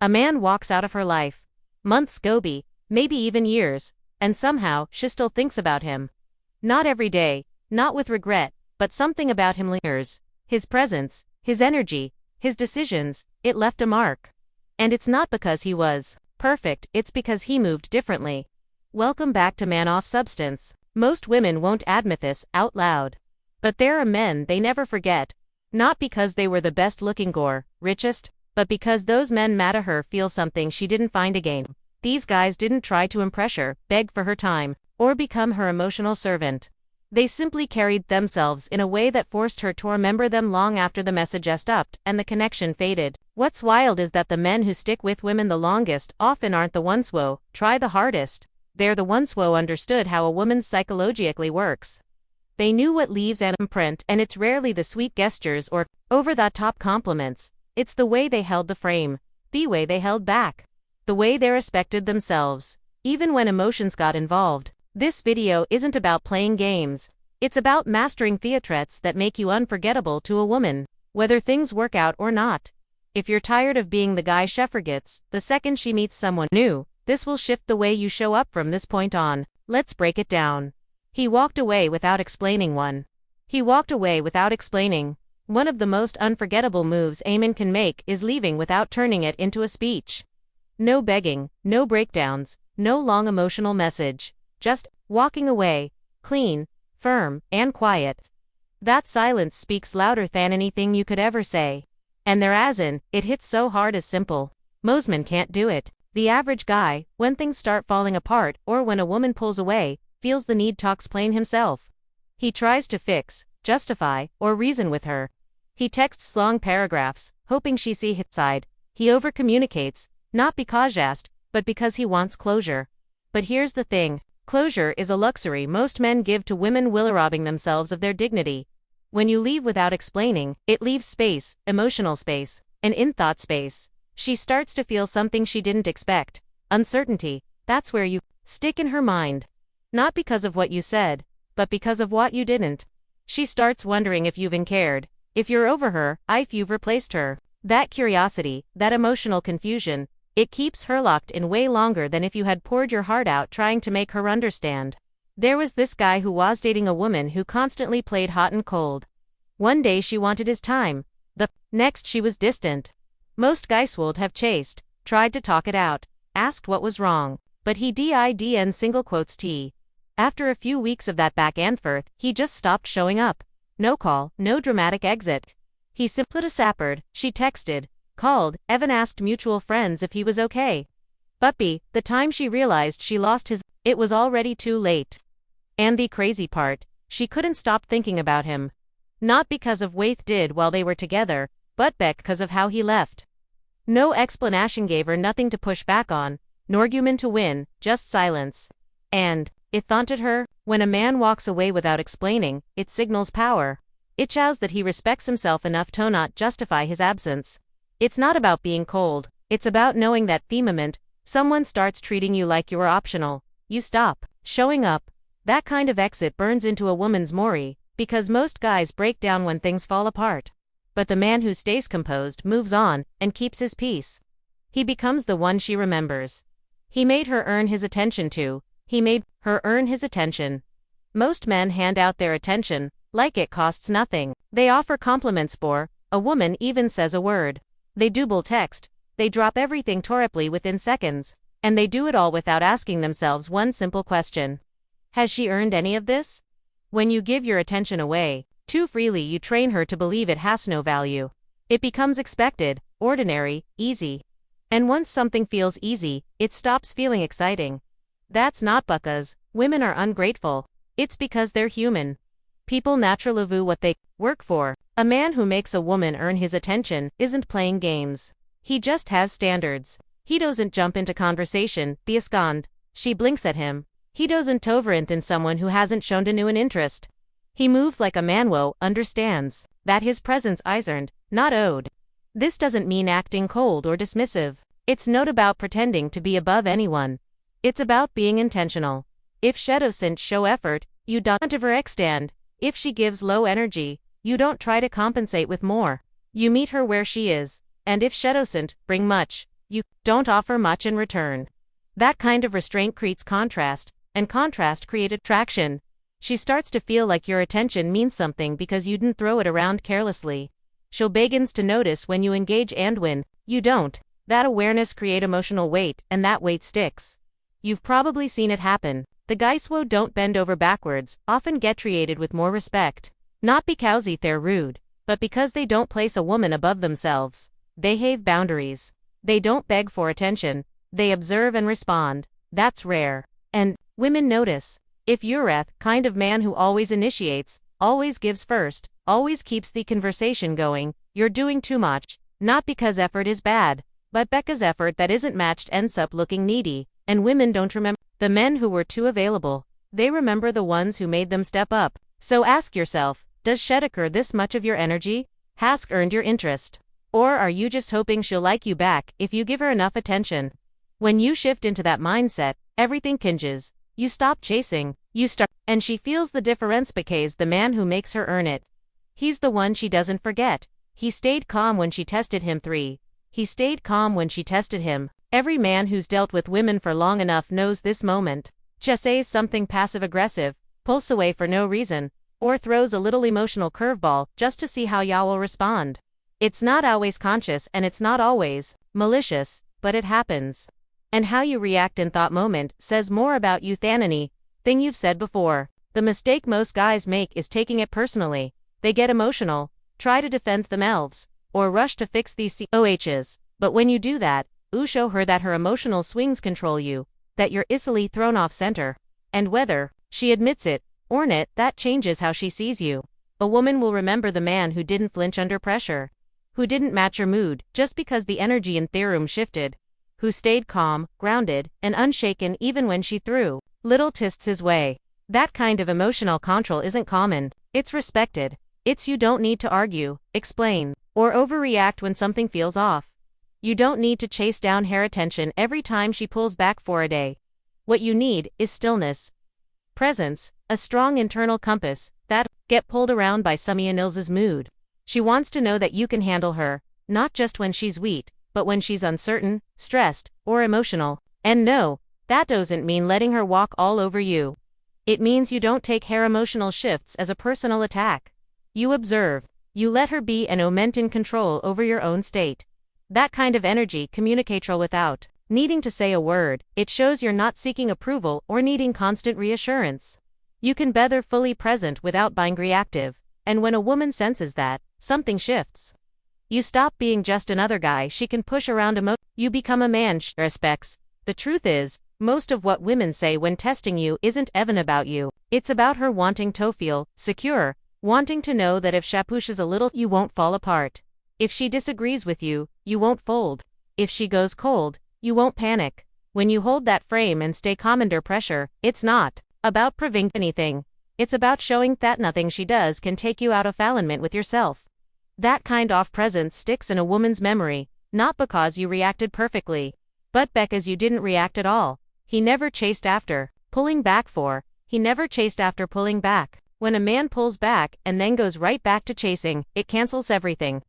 A man walks out of her life. Months go by, maybe even years, and somehow she still thinks about him. Not every day, not with regret, but something about him lingers. His presence, his energy, his decisions, it left a mark. And it's not because he was perfect, it's because he moved differently. Welcome back to Man Off Substance. Most women won't admit this out loud. But there are men they never forget. Not because they were the best looking or richest, but because those men made her feel something she didn't find again. These guys didn't try to impress her, beg for her time, or become her emotional servant. They simply carried themselves in a way that forced her to remember them long after the message stopped and the connection faded. What's wild is that the men who stick with women the longest often aren't the ones who try the hardest. They're the ones who understood how a woman psychologically works. They knew what leaves an imprint, and it's rarely the sweet gestures or over-the-top compliments. It's the way they held the frame, the way they held back, the way they respected themselves, even when emotions got involved. This video isn't about playing games. It's about mastering theatrets that make you unforgettable to a woman, whether things work out or not. If you're tired of being the guy she forgets the second she meets someone new, this will shift the way you show up from this point on. Let's break it down. He walked away without explaining. He walked away without explaining. One of the most unforgettable moves a man can make is leaving without turning it into a speech. No begging, no breakdowns, no long emotional message. Just walking away, clean, firm, and quiet. That silence speaks louder than anything you could ever say. And it hits so hard as simple. Most men can't do it. The average guy, when things start falling apart or when a woman pulls away, feels the need to explain himself. He tries to fix, justify, or reason with her. He texts long paragraphs, hoping she sees his side. He overcommunicates, not because asked, but because he wants closure. But here's the thing. Closure is a luxury most men give to women while robbing themselves of their dignity. When you leave without explaining, it leaves space, emotional space, and in-thought space. She starts to feel something she didn't expect. Uncertainty. That's where you stick in her mind. Not because of what you said, but because of what you didn't. She starts wondering if you've cared, if you're over her, if you've replaced her. That curiosity, that emotional confusion, it keeps her locked in way longer than if you had poured your heart out trying to make her understand. There was this guy who was dating a woman who constantly played hot and cold. One day she wanted his time. The next she was distant. Most guys would have chased, tried to talk it out, asked what was wrong, but he didn't single quotes t. After a few weeks of that back and forth, he just stopped showing up. No call, no dramatic exit. He simply disappeared. She texted, called, even asked mutual friends if he was okay. But by the time she realized she lost his, it was already too late. And the crazy part, she couldn't stop thinking about him. Not because of what he did while they were together, but because of how he left. No explanation gave her nothing to push back on, no argument to win, just silence. And it haunted her. When a man walks away without explaining, it signals power. It shows that he respects himself enough to not justify his absence. It's not about being cold, it's about knowing that the moment someone starts treating you like you're optional, you stop showing up. That kind of exit burns into a woman's memory, because most guys break down when things fall apart. But the man who stays composed moves on and keeps his peace. He becomes the one she remembers. He made her earn his attention too. He made her earn his attention. Most men hand out their attention like it costs nothing. They offer compliments for a woman even says a word. They double text. They drop everything terribly within seconds. And they do it all without asking themselves one simple question. Has she earned any of this? When you give your attention away too freely, you train her to believe it has no value. It becomes expected, ordinary, easy. And once something feels easy, it stops feeling exciting. That's not because women are ungrateful. It's because they're human. People naturally do what they work for. A man who makes a woman earn his attention isn't playing games. He just has standards. He doesn't jump into conversation, the escond. She blinks at him. He doesn't overint in someone who hasn't shown a new interest. He moves like a man who understands that his presence is earned, not owed. This doesn't mean acting cold or dismissive. It's not about pretending to be above anyone. It's about being intentional. If she doesn't show effort, you don't overextend. If she gives low energy, you don't try to compensate with more. You meet her where she is. And if she doesn't bring much, You don't offer much in return. That kind of restraint creates contrast, and contrast creates attraction. She starts to feel like your attention means something because you didn't throw it around carelessly. She'll begins to notice when you engage and when you don't. That awareness creates emotional weight, and that weight sticks. You've probably seen it happen. The guys who don't bend over backwards often get treated with more respect. Not because they're rude, but because they don't place a woman above themselves. They have boundaries. They don't beg for attention. They observe and respond. That's rare. And women notice. If you're a kind of man who always initiates, always gives first, always keeps the conversation going, you're doing too much. Not because effort is bad, but because effort that isn't matched ends up looking needy. And women don't remember the men who were too available. They remember the ones who made them step up. So ask yourself, does Shedeker this much of your energy? Has earned your interest? Or are you just hoping she'll like you back if you give her enough attention? When you shift into that mindset, everything changes. You stop chasing, you start, and she feels the difference because the man who makes her earn it. He's the one she doesn't forget. He stayed calm when she tested him. He stayed calm when she tested him. Every man who's dealt with women for long enough knows this moment. Just says something passive-aggressive, pulls away for no reason, or throws a little emotional curveball just to see how y'all will respond. It's not always conscious and it's not always malicious, but it happens. And how you react in that moment says more about you than anything you've said before. The mistake most guys make is taking it personally. They get emotional, try to defend themselves, or rush to fix these COHs. But when you do that, you show her that her emotional swings control you, that you're easily thrown off center. And whether she admits it or not, that changes how she sees you. A woman will remember the man who didn't flinch under pressure, who didn't match her mood just because the energy in the room shifted, who stayed calm, grounded, and unshaken even when she threw little tests his way. That kind of emotional control isn't common. It's respected. It's you don't need to argue, explain, or overreact when something feels off. You don't need to chase down her attention every time she pulls back for a day. What you need is stillness, presence, a strong internal compass that get pulled around by Sumia Nils's mood. She wants to know that you can handle her, not just when she's weak, but when she's uncertain, stressed, or emotional. And no, that doesn't mean letting her walk all over you. It means you don't take her emotional shifts as a personal attack. You observe. You let her be and maintain control over your own state. That kind of energy communicates without needing to say a word. It shows you're not seeking approval or needing constant reassurance. You can be there fully present without being reactive. And when a woman senses that, something shifts. You stop being just another guy she can push around you become a man she respects. The truth is, most of what women say when testing you isn't even about you. It's about her wanting to feel secure, wanting to know that if she pushes a little, you won't fall apart. If she disagrees with you, you won't fold. If she goes cold, you won't panic. When you hold that frame and stay calm under pressure, it's not about proving anything. It's about showing that nothing she does can take you out of alignment with yourself. That kind of presence sticks in a woman's memory, not because you reacted perfectly, but because you didn't react at all. He never chased after pulling back he never chased after pulling back. When a man pulls back and then goes right back to chasing, it cancels everything.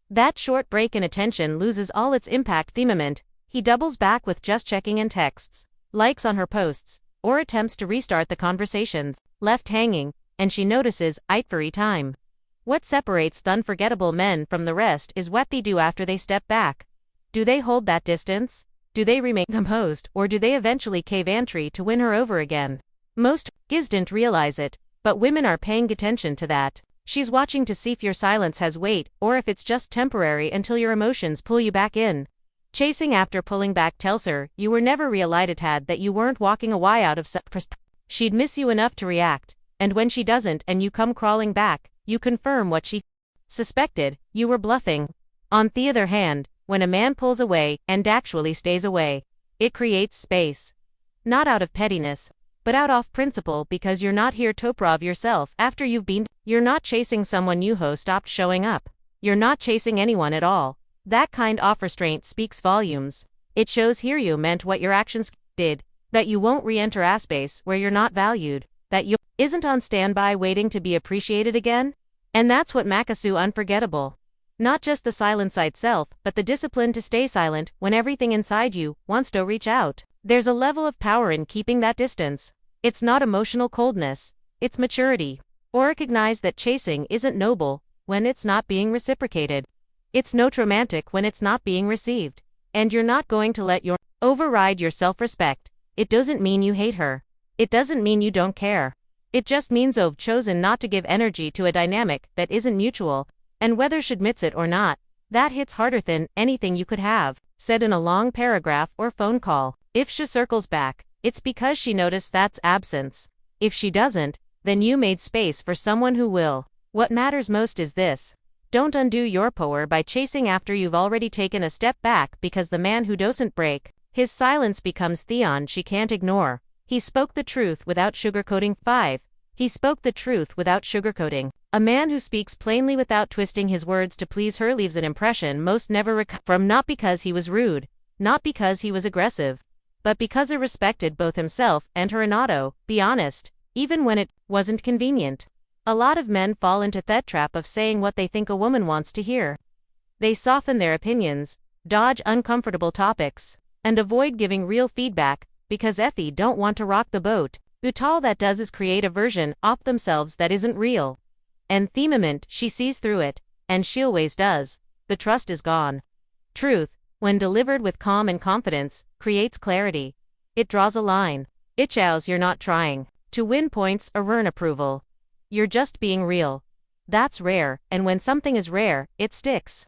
That short break in attention loses all its impact. The moment he doubles back with just checking in texts, likes on her posts, or attempts to restart the conversations left hanging, and she notices it for time. What separates the unforgettable men from the rest is what they do after they step back. Do they hold that distance? Do they remain composed, or do they eventually cave entry to win her over again? Most guys didn't realize it, but women are paying attention to that. She's watching to see if your silence has weight, or if it's just temporary until your emotions pull you back in. Chasing after pulling back tells her you were never realized that you weren't walking away out of she'd miss you enough to react, and when she doesn't and you come crawling back, you confirm what she suspected, you were bluffing. On the other hand, when a man pulls away and actually stays away, it creates space. Not out of pettiness, but out of principle, because you're not here to prove yourself after you've been. You're not chasing someone who stopped showing up. You're not chasing anyone at all. That kind of restraint speaks volumes. It shows here you meant what your actions did, that you won't re-enter a space where you're not valued, that you isn't on standby waiting to be appreciated again. And that's what makes you unforgettable. Not just the silence itself, but the discipline to stay silent when everything inside you wants to reach out. There's a level of power in keeping that distance. It's not emotional coldness, it's maturity. Or recognize that chasing isn't noble when it's not being reciprocated. It's not romantic when it's not being received. And you're not going to let your override your self-respect. It doesn't mean you hate her. It doesn't mean you don't care. It just means you've chosen not to give energy to a dynamic that isn't mutual, and whether she admits it or not, that hits harder than anything you could have said in a long paragraph or phone call. If she circles back, it's because she noticed that's absence. If she doesn't, then you made space for someone who will. What matters most is this. Don't undo your power by chasing after you've already taken a step back, because the man who doesn't break his silence becomes Theon she can't ignore. He spoke the truth without sugarcoating. 5. He spoke the truth without sugarcoating. A man who speaks plainly without twisting his words to please her leaves an impression most never recover from, not because he was rude, not because he was aggressive, but because he respected both himself and her. Renato, be honest, even when it wasn't convenient. A lot of men fall into that trap of saying what they think a woman wants to hear. They soften their opinions, dodge uncomfortable topics, and avoid giving real feedback because they don't want to rock the boat. But all that does is create a version of themselves that isn't real. And the moment she sees through it, and she always does, the trust is gone. Truth, when delivered with calm and confidence, creates clarity. It draws a line. It shows you're not trying to win points or earn approval. You're just being real. That's rare, and when something is rare, it sticks.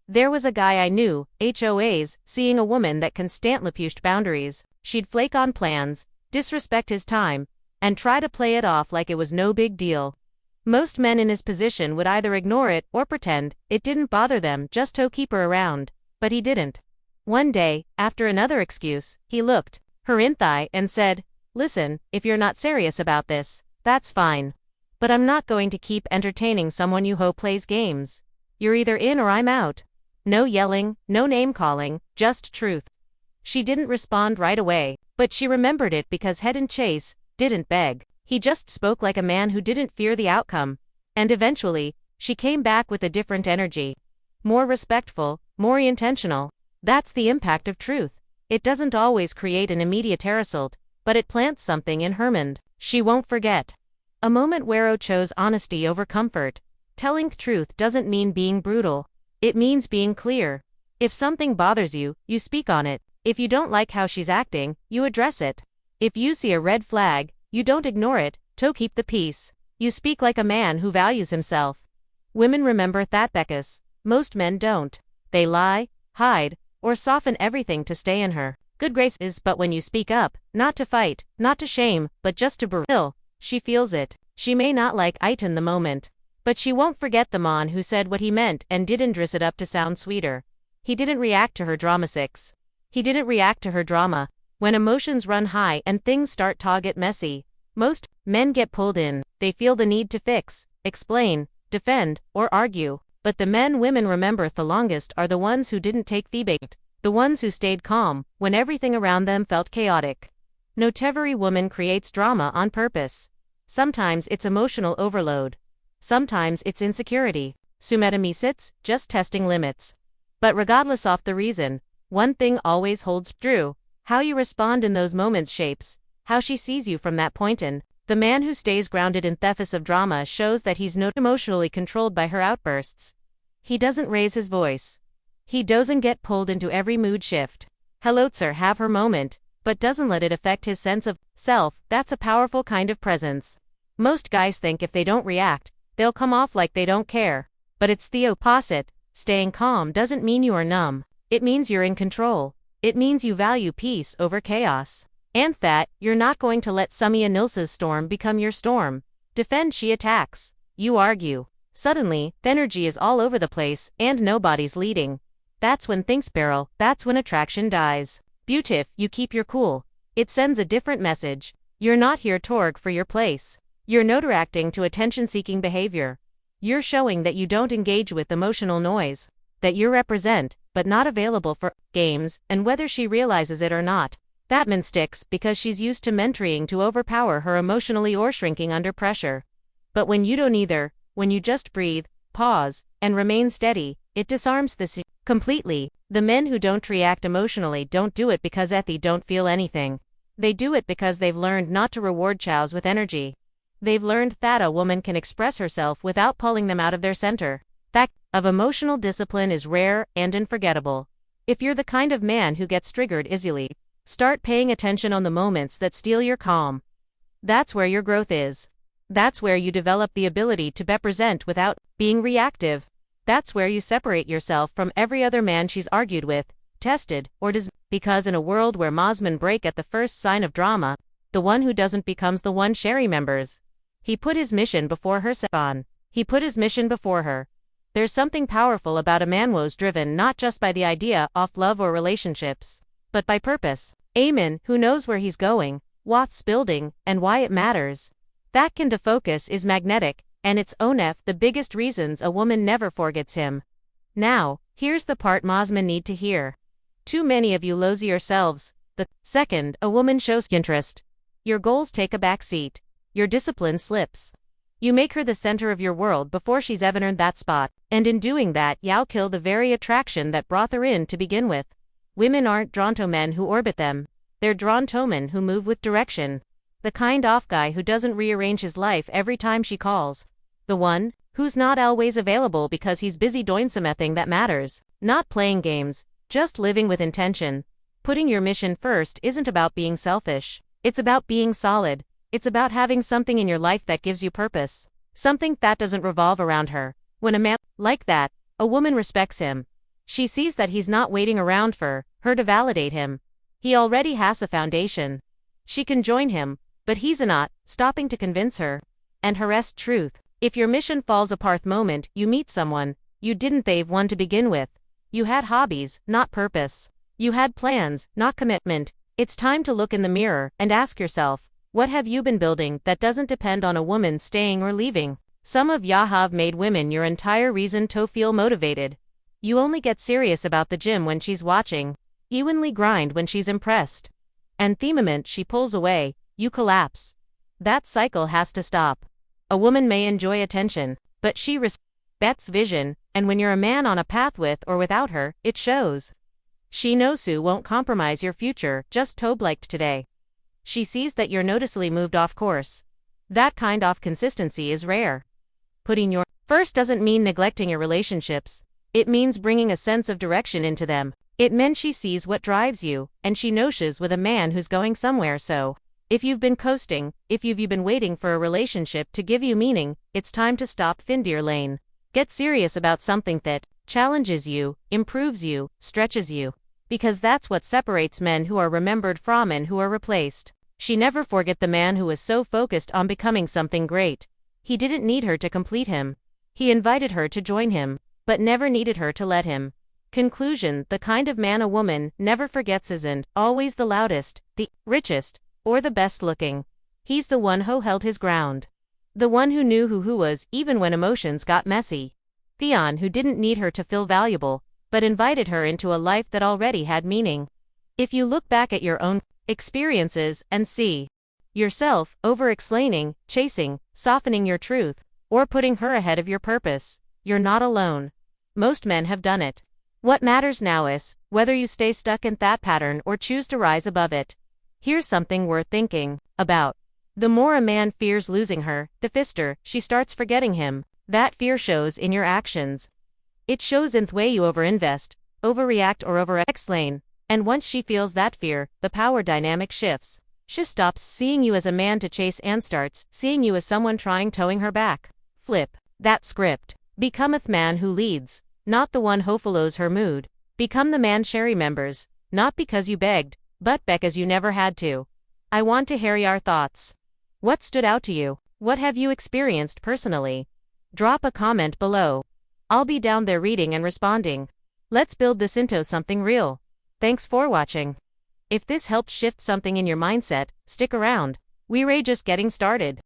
There was a guy I knew, HOAs, seeing a woman that constantly pushed boundaries. She'd flake on plans, disrespect his time, and try to play it off like it was no big deal. Most men in his position would either ignore it or pretend it didn't bother them just to keep her around, but he didn't. One day, after another excuse, he looked her in the eye and said, "Listen, if you're not serious about this, that's fine. But I'm not going to keep entertaining someone you hope plays games. You're either in or I'm out." No yelling, no name-calling, just truth. She didn't respond right away, but she remembered it because Head and Chase didn't beg. He just spoke like a man who didn't fear the outcome. And eventually, she came back with a different energy. More respectful, more intentional. That's the impact of truth. It doesn't always create an immediate result, but it plants something in her mind she won't forget. A moment where O chose honesty over comfort. Telling the truth doesn't mean being brutal. It means being clear. If something bothers you, you speak on it. If you don't like how she's acting, you address it. If you see a red flag, you don't ignore it to keep the peace. You speak like a man who values himself. Women remember that because most men don't. They lie, hide, or soften everything to stay in her good graces. But when you speak up, not to fight, not to shame, but just to burill, she feels it. She may not like it in the moment, but she won't forget the man who said what he meant and didn't dress it up to sound sweeter. He didn't react to her drama. 6. He didn't react to her drama. When emotions run high and things start to get messy, most men get pulled in. They feel the need to fix, explain, defend, or argue. But the men women remember the longest are the ones who didn't take the bait, the ones who stayed calm when everything around them felt chaotic. Not every woman creates drama on purpose. Sometimes it's emotional overload. Sometimes it's insecurity. Sumetami sits, just testing limits. But regardless of the reason, one thing always holds true. How you respond in those moments shapes how she sees you from that point on. The man who stays grounded in the face of drama shows that he's not emotionally controlled by her outbursts. He doesn't raise his voice. He doesn't get pulled into every mood shift. Hello, sir, have her moment, but doesn't let it affect his sense of self. That's a powerful kind of presence. Most guys think if they don't react, they'll come off like they don't care. But it's the opposite. Staying calm doesn't mean you are numb. It means you're in control. It means you value peace over chaos. And that you're not going to let Sumia Nilsa's storm become your storm. Defend, she attacks. You argue. Suddenly, the energy is all over the place and nobody's leading. That's when things spiral. That's when attraction dies. Beautif, you keep your cool. It sends a different message. You're not here torg for your place. You're not reacting to attention-seeking behavior. You're showing that you don't engage with emotional noise. That you represent, but not available for games, and whether she realizes it or not. That man sticks because she's used to mentoring to overpower her emotionally or shrinking under pressure. But when you don't either, when you just breathe, pause, and remain steady, it disarms completely. The men who don't react emotionally don't do it because they don't feel anything. They do it because they've learned not to reward chows with energy. They've learned that a woman can express herself without pulling them out of their center. That of emotional discipline is rare and unforgettable. If you're the kind of man who gets triggered easily, start paying attention on the moments that steal your calm. That's where your growth is. That's where you develop the ability to be present without being reactive. That's where you separate yourself from every other man she's argued with, tested, or does. Because in a world where Mosman break at the first sign of drama, the one who doesn't becomes the one she remembers. He put his mission before her. He put his mission before her. There's something powerful about a man who's driven not just by the idea of love or relationships, but by purpose. A man who knows where he's going, what's building, and why it matters. That kind of focus is magnetic, and it's the biggest reasons a woman never forgets him. Now, here's the part Mosman need to hear. Too many of you lose yourselves. The second a woman shows interest, your goals take a back seat. Your discipline slips. You make her the center of your world before she's ever earned that spot, and in doing that, you'll kill the very attraction that brought her in to begin with. Women aren't drawn to men who orbit them. They're drawn to men who move with direction. The kind of guy who doesn't rearrange his life every time she calls. The one who's not always available because he's busy doing something that matters. Not playing games, just living with intention. Putting your mission first isn't about being selfish. It's about being solid. It's about having something in your life that gives you purpose. Something that doesn't revolve around her. When a man like that, a woman respects him. She sees that he's not waiting around for her to validate him. He already has a foundation. She can join him, but he's not stopping to convince her. And harassed truth. If your mission falls apart the moment you meet someone, you didn't they've one to begin with. You had hobbies, not purpose. You had plans, not commitment. It's time to look in the mirror and ask yourself, what have you been building that doesn't depend on a woman staying or leaving? Some of ya have made women your entire reason to feel motivated. You only get serious about the gym when she's watching. You only grind when she's impressed. And the moment she pulls away, you collapse. That cycle has to stop. A woman may enjoy attention, but she respects vision, and when you're a man on a path with or without her, it shows. She knows you won't compromise your future just to like today. She sees that you're noticeably moved off course. That kind of consistency is rare. Putting your first doesn't mean neglecting your relationships. It means bringing a sense of direction into them. It meant she sees what drives you, and she knows with a man who's going somewhere. So, if you've been coasting, if you've been waiting for a relationship to give you meaning, it's time to stop find your lane. Get serious about something that challenges you, improves you, stretches you. Because that's what separates men who are remembered from men who are replaced. She never forget the man who was so focused on becoming something great. He didn't need her to complete him. He invited her to join him, but never needed her to let him. Conclusion: the kind of man a woman never forgets isn't always the loudest, the richest, or the best looking. He's the one who held his ground. The one who knew who was even when emotions got messy. Theon who didn't need her to feel valuable, but invited her into a life that already had meaning. If you look back at your own experiences and see yourself over-explaining, chasing, softening your truth, or putting her ahead of your purpose, you're not alone. Most men have done it. What matters now is whether you stay stuck in that pattern or choose to rise above it. Here's something worth thinking about. The more a man fears losing her, the faster she starts forgetting him. That fear shows in your actions. It shows in the way you overinvest, overreact, or over-explain. And once she feels that fear, the power dynamic shifts. She stops seeing you as a man to chase and starts seeing you as someone trying towing her back. Flip that script. Becometh man who leads, not the one who follows her mood. Become the man she remembers, not because you begged, but because you never had to. I want to hear your thoughts. What stood out to you? What have you experienced personally? Drop a comment below. I'll be down there reading and responding. Let's build this into something real. Thanks for watching. If this helped shift something in your mindset, stick around. We're just getting started.